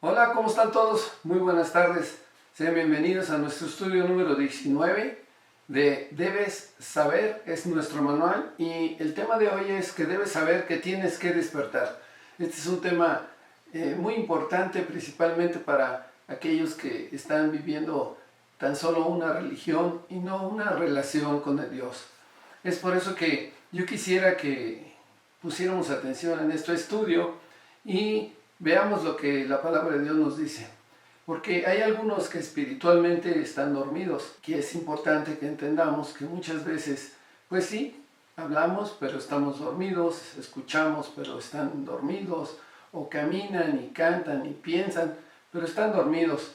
Hola, ¿cómo están todos? Muy buenas tardes. Sean bienvenidos a nuestro estudio número 19 de Debes Saber, es nuestro manual. Y el tema de hoy es que debes saber que tienes que despertar. Este es un tema muy importante, principalmente para aquellos que están viviendo tan solo una religión y no una relación con el Dios. Es por eso que yo quisiera que pusiéramos atención en este estudio y veamos lo que la palabra de Dios nos dice. Porque hay algunos que espiritualmente están dormidos, que es importante que entendamos que muchas veces, pues sí, hablamos pero estamos dormidos, escuchamos pero están dormidos, o caminan y cantan y piensan, pero están dormidos.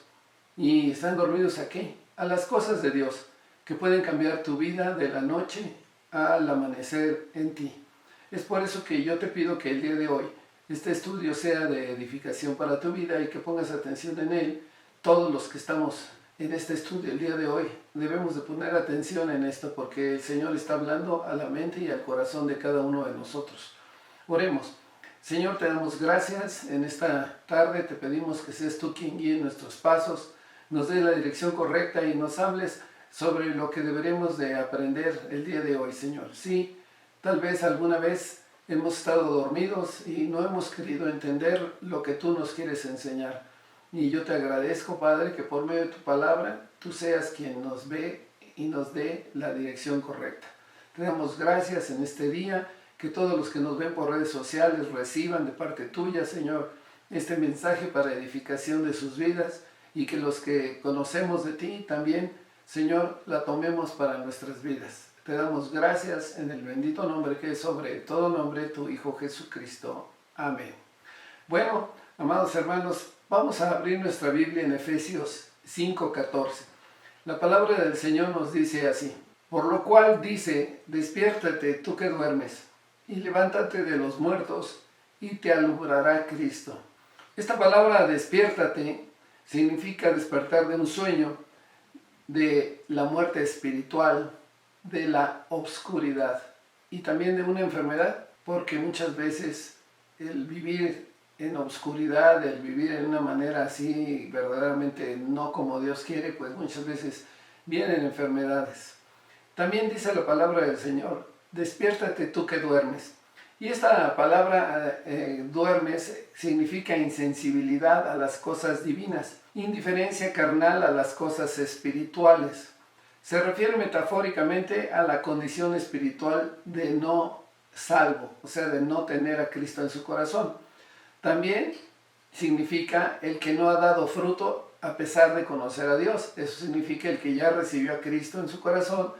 ¿Y están dormidos a qué? A las cosas de Dios, que pueden cambiar tu vida de la noche al amanecer en ti. Es por eso que yo te pido que el día de hoy este estudio sea de edificación para tu vida y que pongas atención en él. Todos los que estamos en este estudio el día de hoy debemos de poner atención en esto porque el Señor está hablando a la mente y al corazón de cada uno de nosotros. Oremos. Señor, te damos gracias en esta tarde, te pedimos que seas tú quien guíe nuestros pasos, nos dé la dirección correcta y nos hables sobre lo que deberemos de aprender el día de hoy, Señor. Sí, tal vez alguna vez hemos estado dormidos y no hemos querido entender lo que tú nos quieres enseñar. Y yo te agradezco, Padre, que por medio de tu palabra tú seas quien nos ve y nos dé la dirección correcta. Te damos gracias en este día, que todos los que nos ven por redes sociales reciban de parte tuya, Señor, este mensaje para edificación de sus vidas y que los que conocemos de ti también, Señor, la tomemos para nuestras vidas. Te damos gracias en el bendito nombre que es sobre todo nombre, tu Hijo Jesucristo. Amén. Bueno, amados hermanos, vamos a abrir nuestra Biblia en Efesios 5:14. La palabra del Señor nos dice así: por lo cual dice, despiértate tú que duermes, y levántate de los muertos, y te alumbrará Cristo. Esta palabra despiértate significa despertar de un sueño, de la muerte espiritual, de la obscuridad y también de una enfermedad, porque muchas veces el vivir en obscuridad, el vivir en una manera así verdaderamente no como Dios quiere, pues muchas veces vienen enfermedades. También dice la palabra del Señor, despiértate tú que duermes. Y esta palabra duermes significa insensibilidad a las cosas divinas, indiferencia carnal a las cosas espirituales. Se refiere metafóricamente a la condición espiritual de no salvo, o sea, de no tener a Cristo en su corazón. También significa el que no ha dado fruto a pesar de conocer a Dios. Eso significa el que ya recibió a Cristo en su corazón,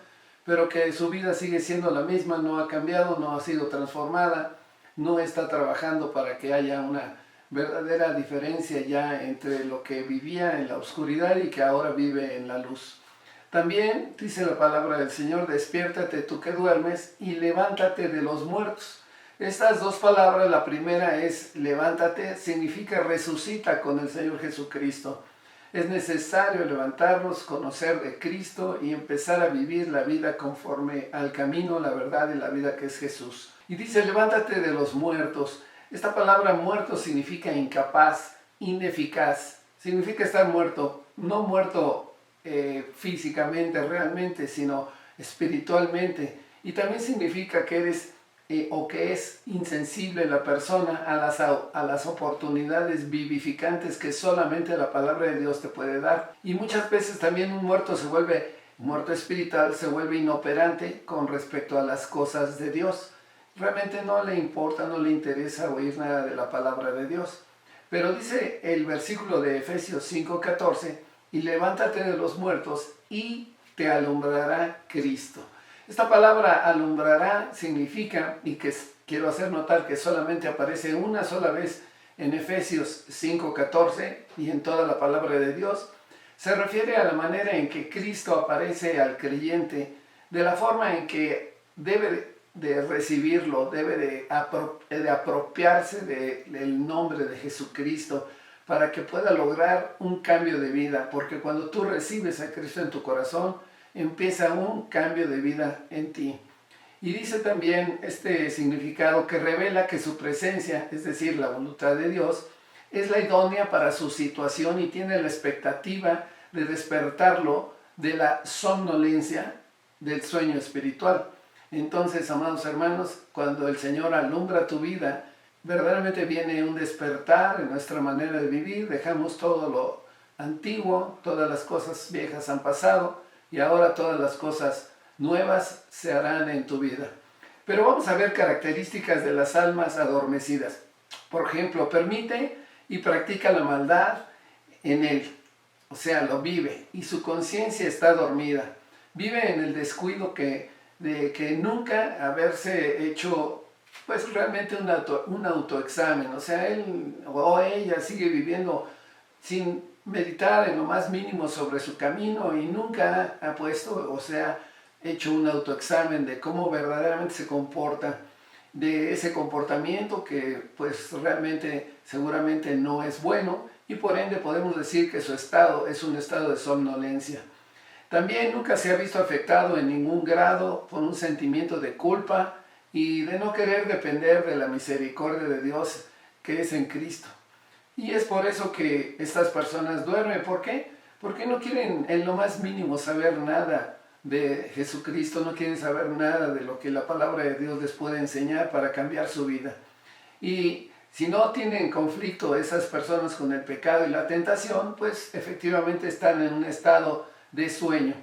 pero que su vida sigue siendo la misma, no ha cambiado, no ha sido transformada, no está trabajando para que haya una verdadera diferencia ya entre lo que vivía en la oscuridad y que ahora vive en la luz. También dice la palabra del Señor, despiértate tú que duermes y levántate de los muertos. Estas dos palabras, la primera es levántate, significa resucita con el Señor Jesucristo. Es necesario levantarnos, conocer de Cristo y empezar a vivir la vida conforme al camino, la verdad y la vida que es Jesús. Y dice, levántate de los muertos. Esta palabra muerto significa incapaz, ineficaz. Significa estar muerto, no muerto físicamente realmente, sino espiritualmente. Y también significa que eres o que es insensible la persona a las oportunidades vivificantes que solamente la palabra de Dios te puede dar. Y muchas veces también un muerto muerto espiritual se vuelve inoperante con respecto a las cosas de Dios. Realmente no le importa, no le interesa oír nada de la palabra de Dios. Pero dice el versículo de Efesios 5:14, y levántate de los muertos y te alumbrará Cristo. Esta palabra alumbrará significa, y que quiero hacer notar que solamente aparece una sola vez en Efesios 5:14 y en toda la palabra de Dios, se refiere a la manera en que Cristo aparece al creyente, de la forma en que debe de recibirlo, debe de apropiarse del nombre de Jesucristo para que pueda lograr un cambio de vida, porque cuando tú recibes a Cristo en tu corazón, empieza un cambio de vida en ti. Y dice también este significado que revela que su presencia, es decir, la voluntad de Dios, es la idónea para su situación y tiene la expectativa de despertarlo de la somnolencia del sueño espiritual. Entonces, amados hermanos, cuando el Señor alumbra tu vida, verdaderamente viene un despertar en nuestra manera de vivir, dejamos todo lo antiguo, todas las cosas viejas han pasado y ahora todas las cosas nuevas se harán en tu vida. Pero vamos a ver características de las almas adormecidas. Por ejemplo, permite y practica la maldad en él, o sea, lo vive y su conciencia está dormida. Vive en el descuido de que nunca haberse hecho pues realmente un autoexamen, o sea, él o ella sigue viviendo sin meditar en lo más mínimo sobre su camino y nunca ha puesto, o sea, hecho un autoexamen de cómo verdaderamente se comporta, de ese comportamiento que pues realmente seguramente no es bueno y por ende podemos decir que su estado es un estado de somnolencia. También nunca se ha visto afectado en ningún grado por un sentimiento de culpa y de no querer depender de la misericordia de Dios que es en Cristo. Y es por eso que estas personas duermen. ¿Por qué? Porque no quieren en lo más mínimo saber nada de Jesucristo, no quieren saber nada de lo que la palabra de Dios les puede enseñar para cambiar su vida. Y si no tienen conflicto esas personas con el pecado y la tentación, pues efectivamente están en un estado de sueño.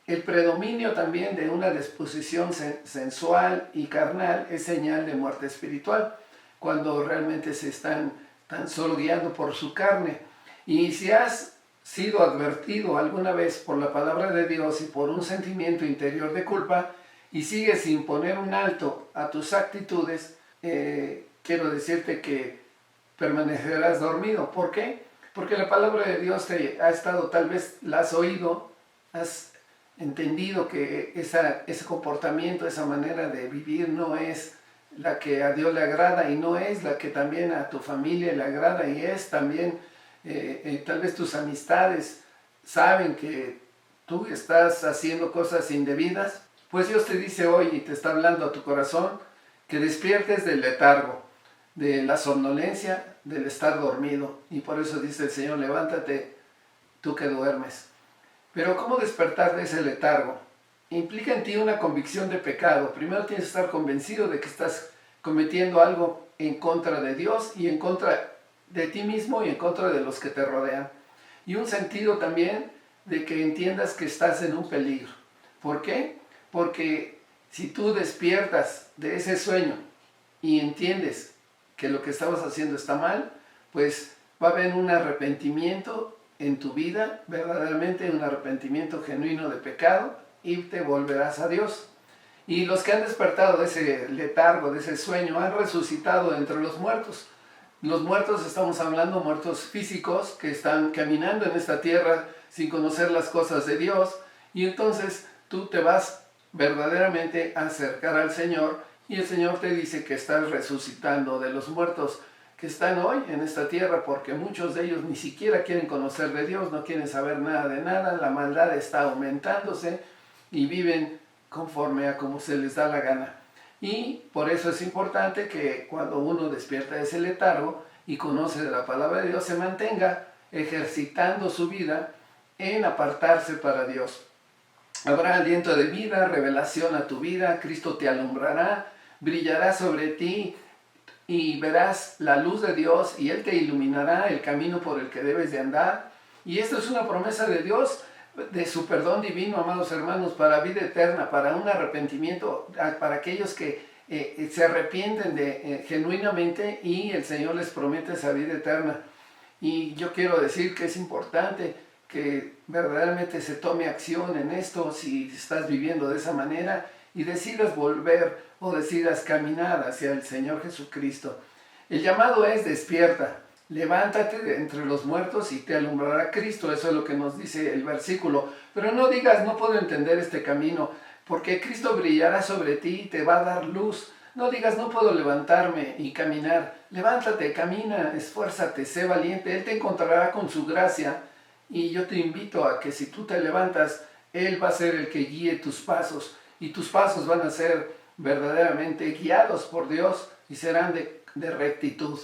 El predominio también de una disposición sensual y carnal es señal de muerte espiritual, cuando realmente se están tan solo guiando por su carne. Y si has sido advertido alguna vez por la palabra de Dios y por un sentimiento interior de culpa y sigues sin poner un alto a tus actitudes, quiero decirte que permanecerás dormido. ¿Por qué? Porque la palabra de Dios te ha estado, tal vez la has oído, has entendido que ese comportamiento, esa manera de vivir no es la que a Dios le agrada y no es la que también a tu familia le agrada y es también, tal vez tus amistades saben que tú estás haciendo cosas indebidas, pues Dios te dice hoy y te está hablando a tu corazón que despiertes del letargo, de la somnolencia, del estar dormido. Y por eso dice el Señor, levántate tú que duermes. Pero ¿cómo despertar de ese letargo? Implica en ti una convicción de pecado. Primero tienes que estar convencido de que estás cometiendo algo en contra de Dios y en contra de ti mismo y en contra de los que te rodean. Y un sentido también de que entiendas que estás en un peligro. ¿Por qué? Porque si tú despiertas de ese sueño y entiendes que lo que estabas haciendo está mal, pues va a haber un arrepentimiento en tu vida, verdaderamente un arrepentimiento genuino de pecado y te volverás a Dios. Y los que han despertado de ese letargo, de ese sueño, han resucitado entre los muertos. Los muertos, estamos hablando muertos físicos que están caminando en esta tierra sin conocer las cosas de Dios y entonces tú te vas verdaderamente a acercar al Señor y el Señor te dice que estás resucitando de los muertos que están hoy en esta tierra, porque muchos de ellos ni siquiera quieren conocer de Dios, no quieren saber nada de nada, la maldad está aumentándose y viven conforme a como se les da la gana. Y por eso es importante que cuando uno despierta de ese letargo y conoce de la palabra de Dios, se mantenga ejercitando su vida en apartarse para Dios. Habrá aliento de vida, revelación a tu vida, Cristo te alumbrará, brillará sobre ti y verás la luz de Dios y Él te iluminará el camino por el que debes de andar. Y esto es una promesa de Dios, de su perdón divino, amados hermanos, para vida eterna, para un arrepentimiento, para aquellos que se arrepienten genuinamente y el Señor les promete esa vida eterna. Y yo quiero decir que es importante que verdaderamente se tome acción en esto si estás viviendo de esa manera y decidas volver o decidas caminar hacia el Señor Jesucristo. El llamado es despierta, levántate de entre los muertos y te alumbrará Cristo. Eso es lo que nos dice el versículo. Pero no digas, no puedo entender este camino, porque Cristo brillará sobre ti y te va a dar luz. No digas, no puedo levantarme y caminar. Levántate, camina, esfuérzate, sé valiente. Él te encontrará con su gracia. Y yo te invito a que si tú te levantas, Él va a ser el que guíe tus pasos. Y tus pasos van a ser verdaderamente guiados por Dios y serán de rectitud.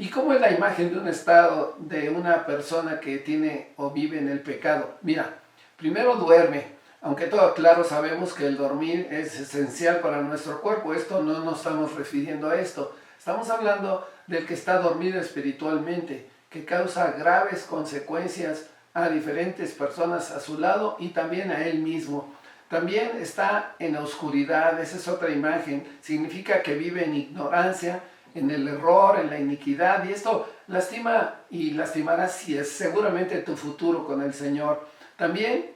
¿Y cómo es la imagen de un estado de una persona que tiene o vive en el pecado? Mira, primero duerme, aunque todo claro sabemos que el dormir es esencial para nuestro cuerpo. Esto no nos estamos refiriendo a esto. Estamos hablando del que está dormido espiritualmente, que causa graves consecuencias a diferentes personas a su lado y también a él mismo. También está en la oscuridad, esa es otra imagen, significa que vive en ignorancia, en el error, en la iniquidad, y esto lastima y lastimará seguramente tu futuro con el Señor. También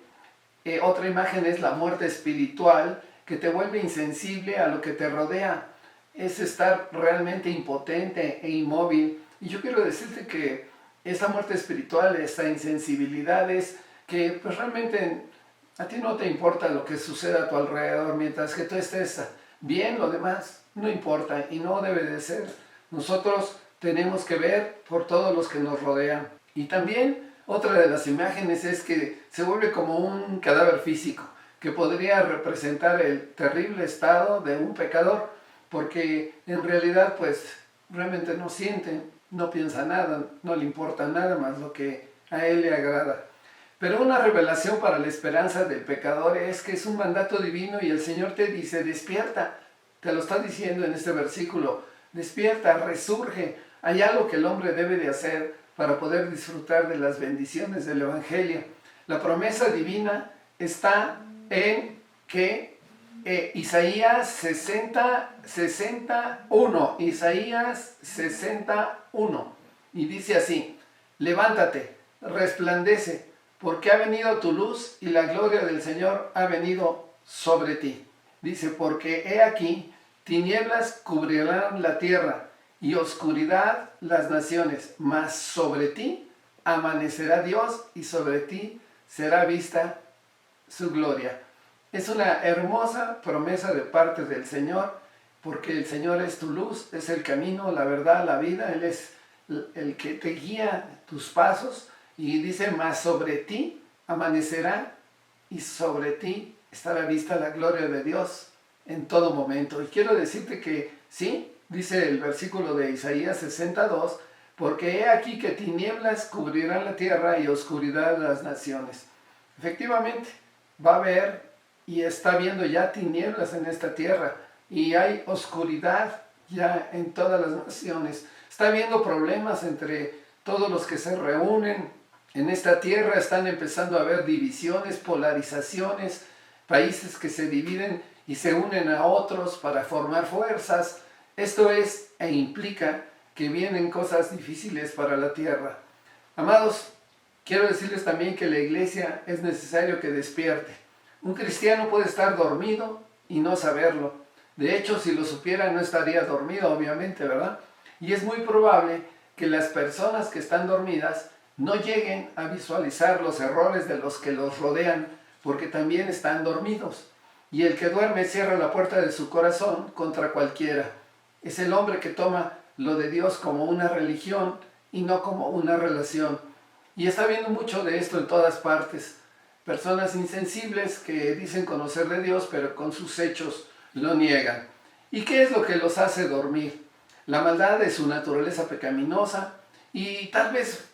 otra imagen es la muerte espiritual, que te vuelve insensible a lo que te rodea. Es estar realmente impotente e inmóvil. Y yo quiero decirte que esta muerte espiritual, esta insensibilidad es que pues realmente a ti no te importa lo que suceda a tu alrededor, mientras que tú estés bien, lo demás no importa y no debe de ser. Nosotros tenemos que ver por todos los que nos rodean. Y también otra de las imágenes es que se vuelve como un cadáver físico, que podría representar el terrible estado de un pecador, porque en realidad pues realmente no siente, no piensa nada, no le importa nada más lo que a él le agrada. Pero una revelación para la esperanza del pecador es que es un mandato divino y el Señor te dice, despierta, te lo está diciendo en este versículo, despierta, resurge, hay algo que el hombre debe de hacer para poder disfrutar de las bendiciones del Evangelio. La promesa divina está en que Isaías 61, y dice así, levántate, resplandece, porque ha venido tu luz y la gloria del Señor ha venido sobre ti. Dice, porque he aquí, tinieblas cubrirán la tierra y oscuridad las naciones, mas sobre ti amanecerá Dios y sobre ti será vista su gloria. Es una hermosa promesa de parte del Señor, porque el Señor es tu luz, es el camino, la verdad, la vida. Él es el que te guía tus pasos y dice, mas sobre ti amanecerá y sobre ti estará vista la gloria de Dios en todo momento. Y quiero decirte que sí, dice el versículo de Isaías 62, porque he aquí que tinieblas cubrirán la tierra y oscuridad las naciones. Efectivamente, va a haber y está viendo ya tinieblas en esta tierra y hay oscuridad ya en todas las naciones. Está habiendo problemas entre todos los que se reúnen en esta tierra, están empezando a haber divisiones, polarizaciones, países que se dividen y se unen a otros para formar fuerzas. Esto es e implica que vienen cosas difíciles para la tierra. Amados, quiero decirles también que la iglesia es necesario que despierte. Un cristiano puede estar dormido y no saberlo. De hecho, si lo supiera no estaría dormido, obviamente, ¿verdad? Y es muy probable que las personas que están dormidas no lleguen a visualizar los errores de los que los rodean, porque también están dormidos. Y el que duerme cierra la puerta de su corazón contra cualquiera. Es el hombre que toma lo de Dios como una religión y no como una relación. Y está viendo mucho de esto en todas partes. Personas insensibles que dicen conocer de Dios, pero con sus hechos lo niegan. ¿Y qué es lo que los hace dormir? La maldad de su naturaleza pecaminosa, y tal vez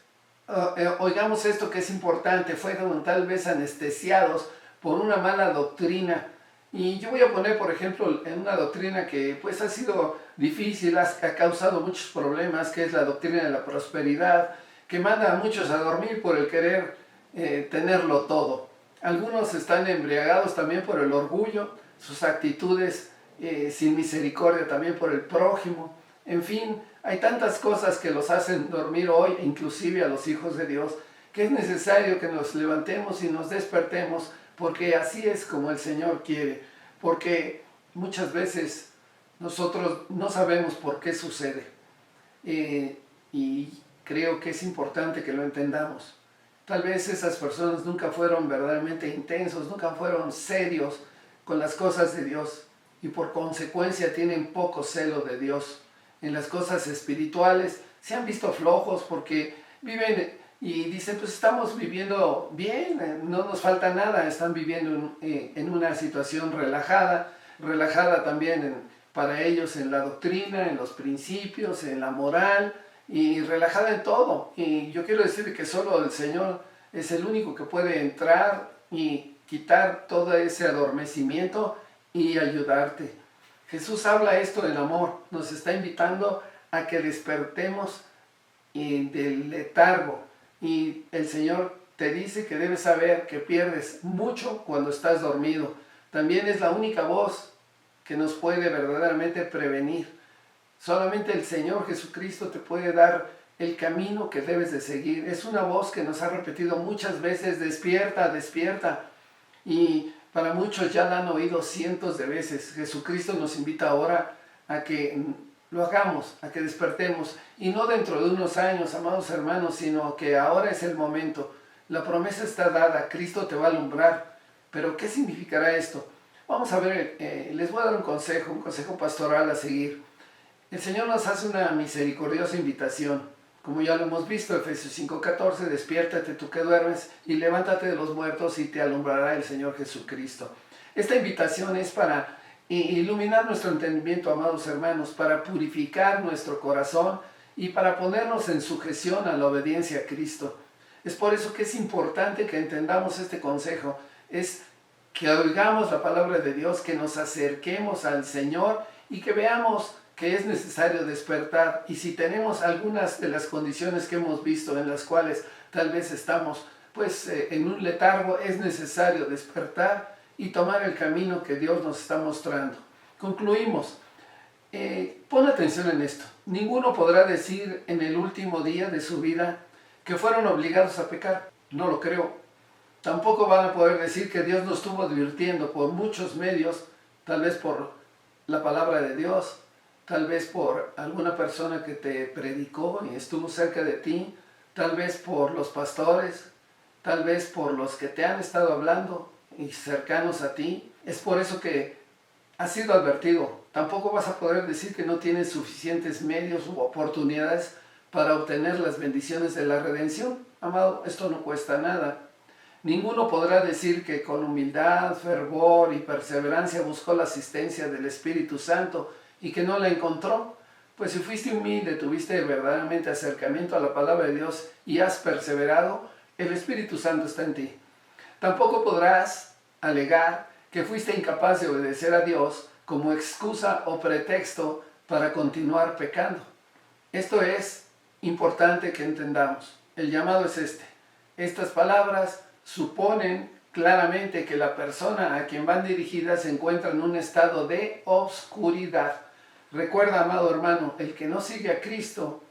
oigamos esto que es importante, fueron tal vez anestesiados por una mala doctrina. Y yo voy a poner, por ejemplo, en una doctrina que pues ha sido difícil, ha causado muchos problemas, que es la doctrina de la prosperidad, que manda a muchos a dormir por el querer tenerlo todo. Algunos están embriagados también por el orgullo, sus actitudes sin misericordia también por el prójimo. En fin, hay tantas cosas que los hacen dormir hoy, inclusive a los hijos de Dios, que es necesario que nos levantemos y nos despertemos, porque así es como el Señor quiere. Porque muchas veces nosotros no sabemos por qué sucede. Y creo que es importante que lo entendamos. Tal vez esas personas nunca fueron verdaderamente intensos, nunca fueron serios con las cosas de Dios y por consecuencia tienen poco celo de Dios. En las cosas espirituales se han visto flojos porque viven y dicen, pues estamos viviendo bien, no nos falta nada, están viviendo en una situación relajada también para ellos en la doctrina, en los principios, en la moral, y relajada en todo. Y yo quiero decir que solo el Señor es el único que puede entrar y quitar todo ese adormecimiento y ayudarte. Jesús habla esto en amor, nos está invitando a que despertemos del letargo. Y el Señor te dice que debes saber que pierdes mucho cuando estás dormido. También es la única voz que nos puede verdaderamente prevenir. Solamente el Señor Jesucristo te puede dar el camino que debes de seguir. Es una voz que nos ha repetido muchas veces: despierta, despierta. Y para muchos ya la han oído cientos de veces. Jesucristo nos invita ahora a que lo hagamos, a que despertemos. Y no dentro de unos años, amados hermanos, sino que ahora es el momento. La promesa está dada, Cristo te va a alumbrar. Pero ¿qué significará esto? Vamos a ver, les voy a dar un consejo pastoral a seguir. El Señor nos hace una misericordiosa invitación. Como ya lo hemos visto, Efesios 5:14, despiértate tú que duermes y levántate de los muertos y te alumbrará el Señor Jesucristo. Esta invitación es para iluminar nuestro entendimiento, amados hermanos, para purificar nuestro corazón y para ponernos en sujeción a la obediencia a Cristo. Es por eso que es importante que entendamos este consejo, es que oigamos la palabra de Dios, que nos acerquemos al Señor y que veamos que es necesario despertar. Y si tenemos algunas de las condiciones que hemos visto en las cuales tal vez estamos en un letargo, es necesario despertar y tomar el camino que Dios nos está mostrando. Concluimos. Pon atención en esto. Ninguno podrá decir en el último día de su vida que fueron obligados a pecar. No lo creo. Tampoco van a poder decir que Dios nos estuvo advirtiendo por muchos medios, tal vez por la palabra de Dios, tal vez por alguna persona que te predicó y estuvo cerca de ti, tal vez por los pastores, tal vez por los que te han estado hablando y cercanos a ti. Es por eso que has sido advertido. Tampoco vas a poder decir que no tienes suficientes medios u oportunidades para obtener las bendiciones de la redención. Amado, esto no cuesta nada. Ninguno podrá decir que con humildad, fervor y perseverancia buscó la asistencia del Espíritu Santo y que no la encontró. Pues si fuiste humilde, tuviste verdaderamente acercamiento a la palabra de Dios y has perseverado, el Espíritu Santo está en ti. Tampoco podrás alegar que fuiste incapaz de obedecer a Dios como excusa o pretexto para continuar pecando. Esto es importante que entendamos. El llamado es este. Estas palabras suponen claramente que la persona a quien van dirigidas se encuentra en un estado de oscuridad. Recuerda, amado hermano, el que no sigue a Cristo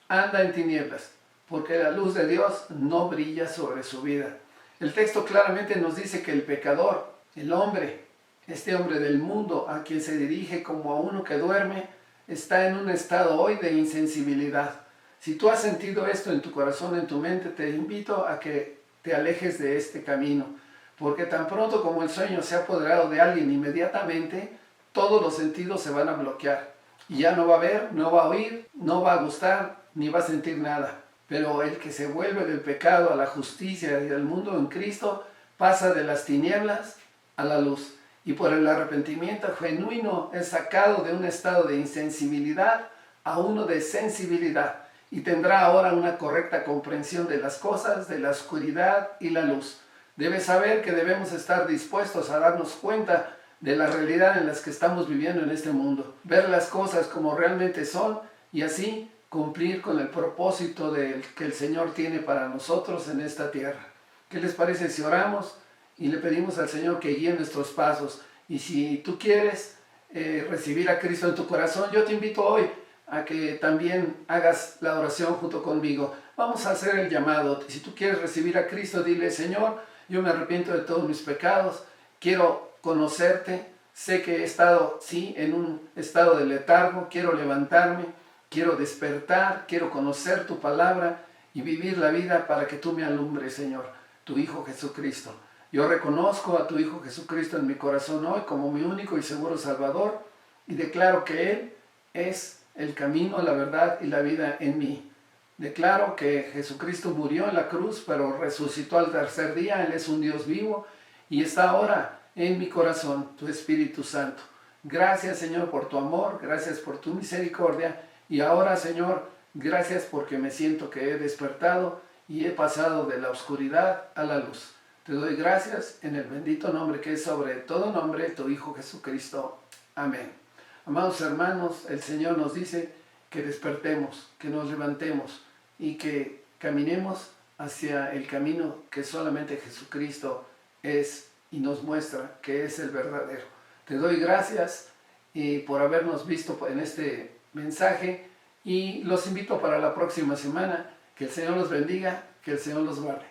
anda en tinieblas, porque la luz de Dios no brilla sobre su vida. El texto claramente nos dice que el pecador, el hombre, este hombre del mundo a quien se dirige como a uno que duerme, está en un estado hoy de insensibilidad. Si tú has sentido esto en tu corazón, en tu mente, te invito a que te alejes de este camino, porque tan pronto como el sueño se ha apoderado de alguien, inmediatamente todos los sentidos se van a bloquear y ya no va a ver, no va a oír, no va a gustar, ni va a sentir nada. Pero el que se vuelve del pecado a la justicia y al mundo en Cristo pasa de las tinieblas a la luz, y por el arrepentimiento genuino es sacado de un estado de insensibilidad a uno de sensibilidad, y tendrá ahora una correcta comprensión de las cosas, de la oscuridad y la luz. Debes saber que debemos estar dispuestos a darnos cuenta de la realidad en la que estamos viviendo en este mundo, ver las cosas como realmente son y así cumplir con el propósito que el Señor tiene para nosotros en esta tierra. ¿Qué les parece si oramos y le pedimos al Señor que guíe nuestros pasos? Y si tú quieres recibir a Cristo en tu corazón, yo te invito hoy a que también hagas la oración junto conmigo. Vamos a hacer el llamado. Si tú quieres recibir a Cristo, dile: Señor, yo me arrepiento de todos mis pecados, quiero conocerte, sé que he estado, sí, en un estado de letargo, quiero levantarme, quiero despertar, quiero conocer tu palabra y vivir la vida para que tú me alumbres, Señor, tu Hijo Jesucristo. Yo reconozco a tu Hijo Jesucristo en mi corazón hoy como mi único y seguro Salvador y declaro que Él es el camino, la verdad y la vida en mí. Declaro que Jesucristo murió en la cruz, pero resucitó al tercer día. Él es un Dios vivo y está ahora en mi corazón, tu Espíritu Santo. Gracias, Señor, por tu amor, gracias por tu misericordia. Y ahora, Señor, Gracias porque me siento que he despertado y he pasado de la oscuridad a la luz. Te doy gracias en el bendito nombre que es sobre todo nombre, tu Hijo Jesucristo. Amén. Amados hermanos, el Señor nos dice que despertemos, que nos levantemos y que caminemos hacia el camino que solamente Jesucristo es y nos muestra que es el verdadero. Te doy gracias por habernos visto en este mensaje y los invito para la próxima semana. Que el Señor los bendiga, que el Señor los guarde.